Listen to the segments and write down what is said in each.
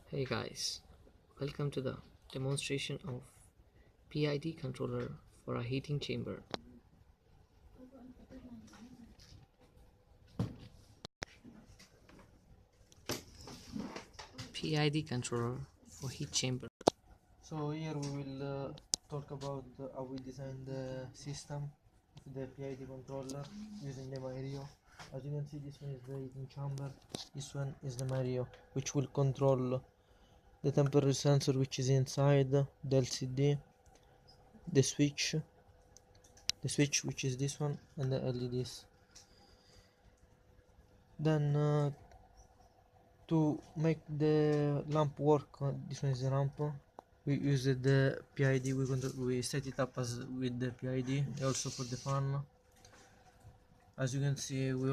Hey guys, welcome to the demonstration of PID controller for a heating chamber. PID controller for heat chamber. So here we will talk about how we design the system of the PID controller using the Mario. As you can see, this one is the heating chamber, this one is the Mario, which will control the temperature sensor which is inside the LCD, the switch which is this one, and the LEDs. Then to make the lamp work, this one is the lamp. We use the PID. We set it up as with the PID. Also for the fan. As you can see, we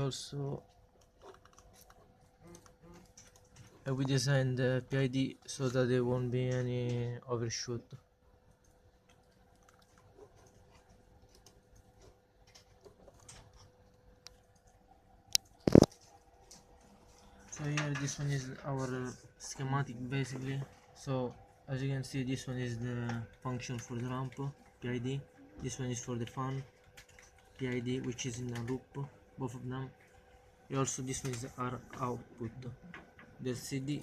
designed the PID so that there won't be any overshoot. So here, this one is our schematic basically. So as you can see, this one is the function for the lamp PID. This one is for the fan PID, which is in a loop, both of them. Also, this one is our output. The CD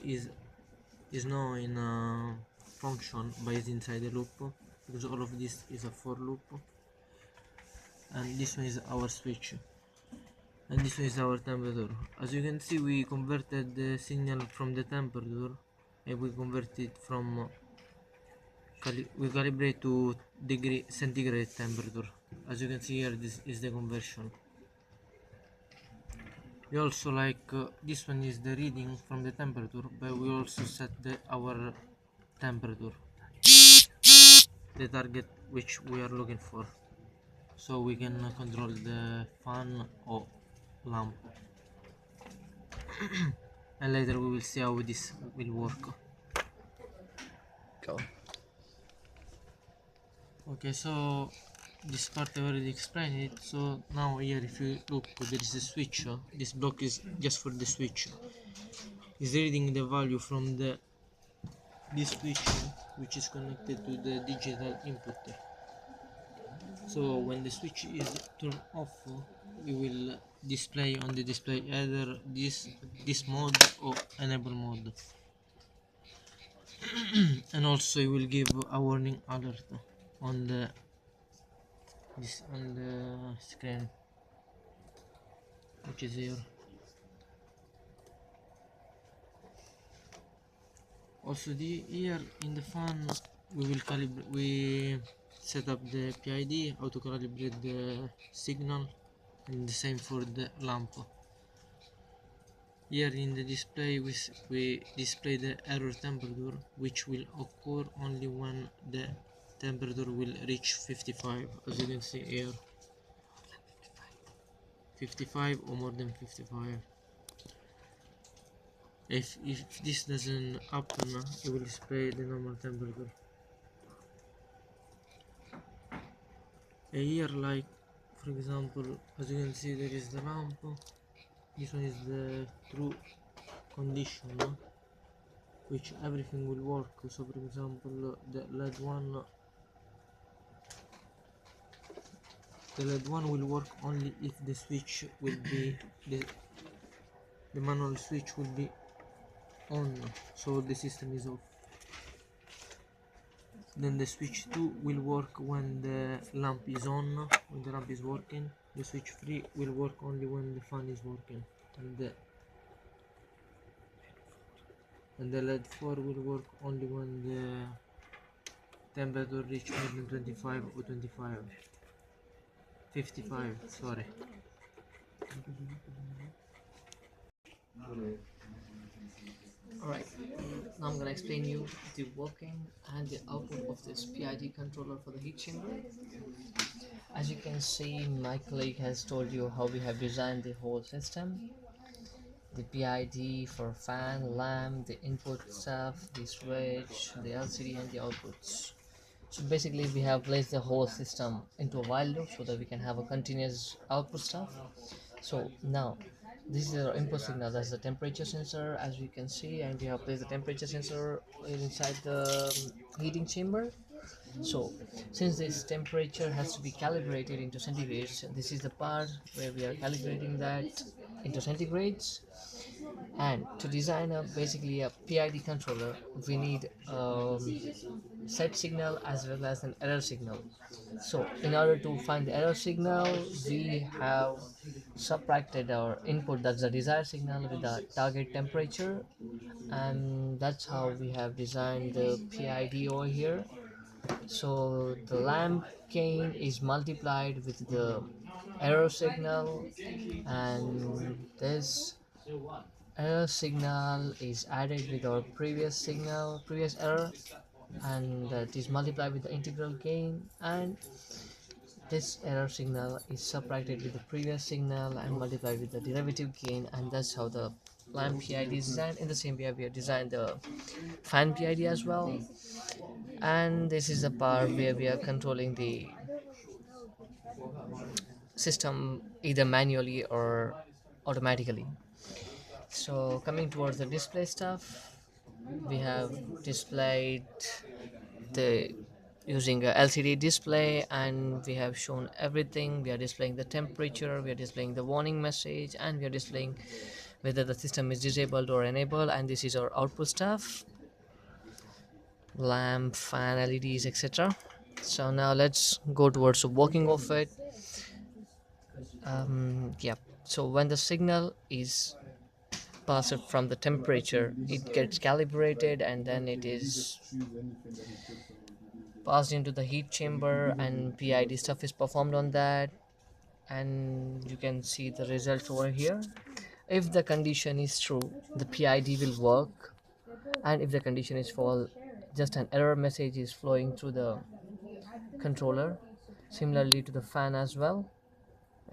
is now in a function but is inside the loop, because all of this is a for loop. And this one is our switch, and this one is our temperature. As you can see, we converted the signal from the temperature, and we convert it from we calibrate to degree centigrade temperature. As you can see here, this is the conversion. We also this one is the reading from the temperature, but we also set our temperature, the target which we are looking for, so we can control the fan or lamp. And later we will see how this will work. Go. Okay, so this part I already explained it. So now here, if you look, there is a switch. This block is just for the switch. Is reading the value from this switch, which is connected to the digital input. So when the switch is turned off, we will display on the display either this mode or enable mode. And also it will give a warning alert on the screen, which is here. Also here in the fan, we set up the PID, how to calibrate the signal, and the same for the lamp. Here in the display, we display the error temperature, which will occur only when the temperature will reach 55, as you can see here. 55 or more than 55. If this doesn't happen, it will display the normal temperature. Here, like for example, as you can see, there is the lamp. This one is the true condition, which everything will work. So for example, the LED one will work only if the switch will be the manual switch will be on, so the system is off. Then the switch 2 will work when the lamp is on, when the lamp is working. The switch 3 will work only when the fan is working, and the LED 4 will work only when the temperature reach more than 25 or 55, sorry. Alright, now I'm gonna explain you the working and the output of this PID controller for the heat chamber. As you can see, my colleague has told you how we have designed the whole system. The PID for fan, lamp, the input stuff, the switch, the LCD and the outputs. So basically we have placed the whole system into a while loop so that we can have a continuous output stuff. So now This is our input signal, that's the temperature sensor as we can see, and we have placed the temperature sensor inside the heating chamber. So since this temperature has to be calibrated into centigrades, this is the part where we are calibrating that into centigrades. And to design a basically a PID controller, we need set signal as well as an error signal. So in order to find the error signal, we have subtracted our input, that's the desired signal, with the target temperature, and that's how we have designed the PID over here. So the lamp gain is multiplied with the error signal, and this error signal is added with our previous error, and that is multiplied with the integral gain, and this error signal is subtracted with the previous signal and multiplied with the derivative gain, and that's how the lamp PID is designed. In the same way we have designed the fan PID as well, and this is the part where we are controlling the system either manually or automatically. So coming towards the display stuff, we have displayed the using a LCD display, and we have shown everything. We are displaying the temperature, we are displaying the warning message, and we are displaying whether the system is disabled or enabled, and this is our output stuff, lamp, fan, LEDs, etc. So now let's go towards the working of it. Yeah, so when the signal is passed from the temperature, it gets calibrated, and then it is passed into the heat chamber, and PID stuff is performed on that, and you can see the results over here. If the condition is true, the PID will work, and if the condition is false, just an error message is flowing through the controller. Similarly to the fan as well,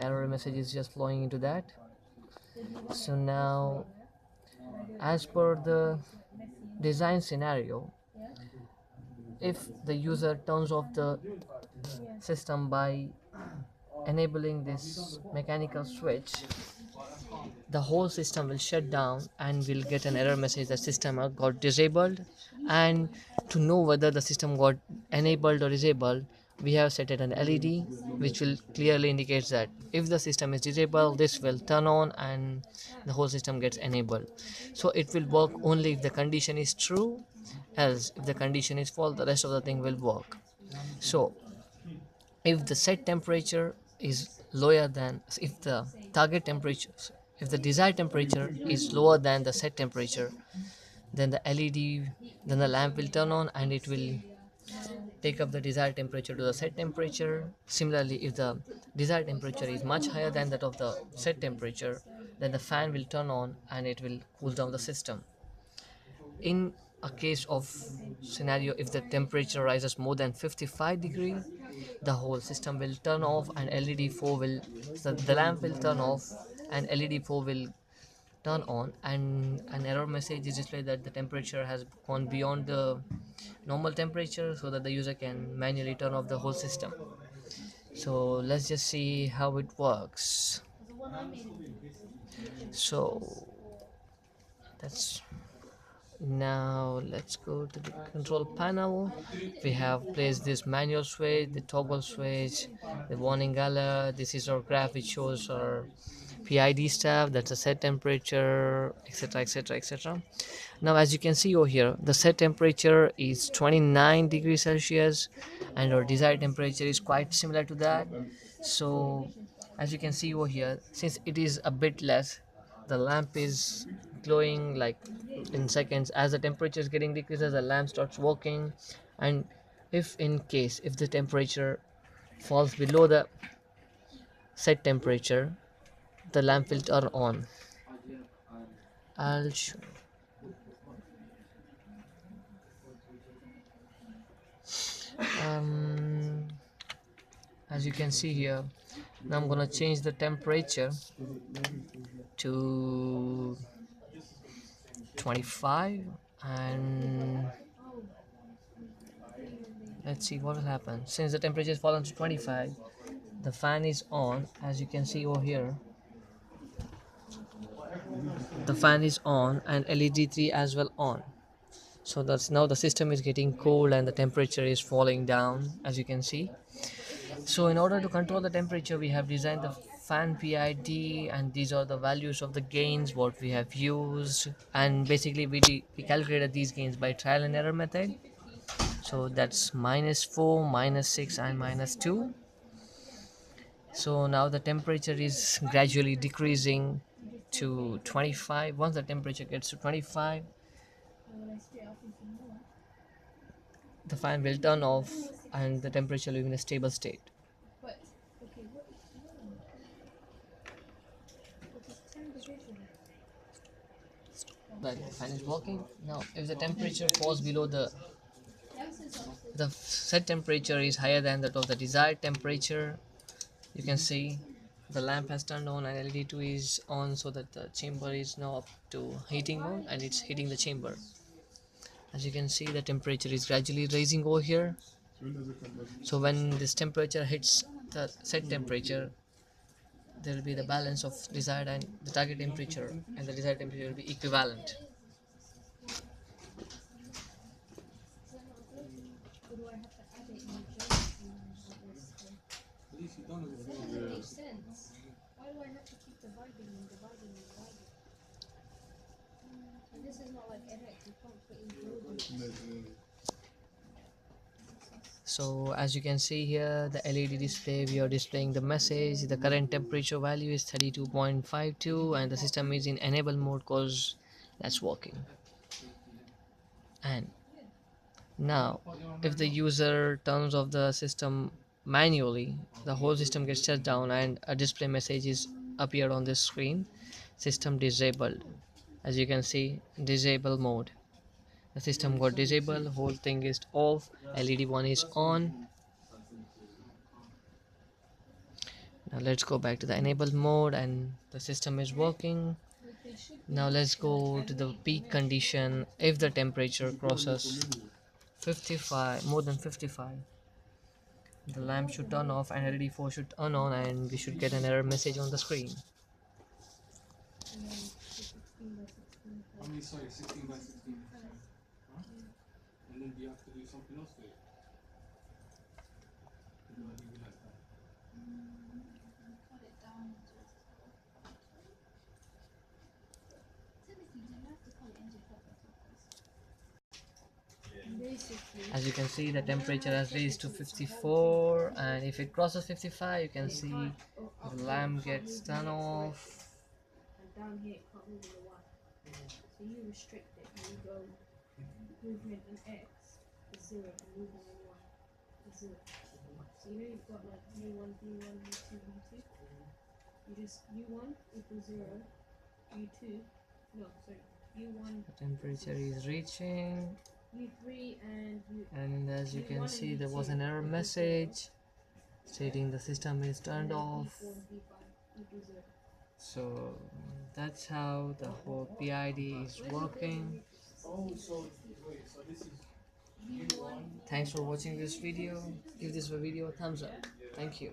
error message is just flowing into that. So now, as per the design scenario, if the user turns off the system by enabling this mechanical switch, the whole system will shut down and we'll get an error message that system got disabled. And to know whether the system got enabled or disabled, we have set it an LED which will clearly indicate that if the system is disabled, this will turn on and the whole system gets enabled. So it will work only if the condition is true, else if the condition is false, the rest of the thing will work. So if the set temperature is lower than, if the target temperature, if the desired temperature is lower than the set temperature, then the LED, then the lamp will turn on and it will take up the desired temperature to the set temperature. Similarly, if the desired temperature is much higher than that of the set temperature, then the fan will turn on and it will cool down the system. In a case of scenario, if the temperature rises more than 55 degrees, the whole system will turn off and LED 4 will, so the lamp will turn off and LED 4 will turn on, and an error message is displayed that the temperature has gone beyond the normal temperature, so that the user can manually turn off the whole system. So let's just see how it works. So that's, now let's go to the control panel. We have placed this manual switch, the toggle switch, the warning alert. This is our graph which shows our PID stuff, that's a set temperature, etc, etc, etc. Now as you can see over here, the set temperature is 29 degrees Celsius and our desired temperature is quite similar to that. So as you can see over here, since it is a bit less, the lamp is glowing like in seconds. As the temperature is getting decreases, the lamp starts working, and if in case if the temperature falls below the set temperature, the lamp will turn on. I'll show. um, as you can see here, now I'm gonna change the temperature to 25, and let's see what will happen. Since the temperature has fallen to 25, the fan is on, as you can see over here. the fan is on and LED3 as well on. So that's now the system is getting cold and the temperature is falling down, as you can see. So in order to control the temperature, we have designed the fan PID, and these are the values of the gains what we have used, and basically we calculated these gains by trial and error method. So that's -4, -6 and -2. So now the temperature is gradually decreasing to 25. Once the temperature gets to 25, the fan will turn off and the temperature will be in a stable state. Right, the fan is working. Now if the temperature falls below the set temperature is higher than that of the desired temperature, you can see the lamp has turned on and LED2 is on, so that the chamber is now up to heating mode and it's heating the chamber. As you can see, the temperature is gradually raising over here. So when this temperature hits the set temperature, there will be the balance of desired and the target temperature, and the desired temperature will be equivalent. So as you can see here, the LED display, we are displaying the message. The current temperature value is 32.52 and the system is in enable mode because that's working. And now if the user turns off the system manually, the whole system gets shut down and a display message is appeared on this screen: system disabled. As you can see, disable mode. The system got disabled, whole thing is off, LED1 is on. Now let's go back to the enabled mode and the system is working. Now let's go to the peak condition. If the temperature crosses 55, more than 55, the lamp should turn off and LED4 should turn on and we should get an error message on the screen. As you can see, the temperature has raised to 54, and if it crosses 55, you can see the lamp gets turned off. The temperature is reaching, and as you can see, there was an error message stating the system is turned off. So that's how the whole PID is working. Thanks for watching this video. Give this video a thumbs up. Thank you.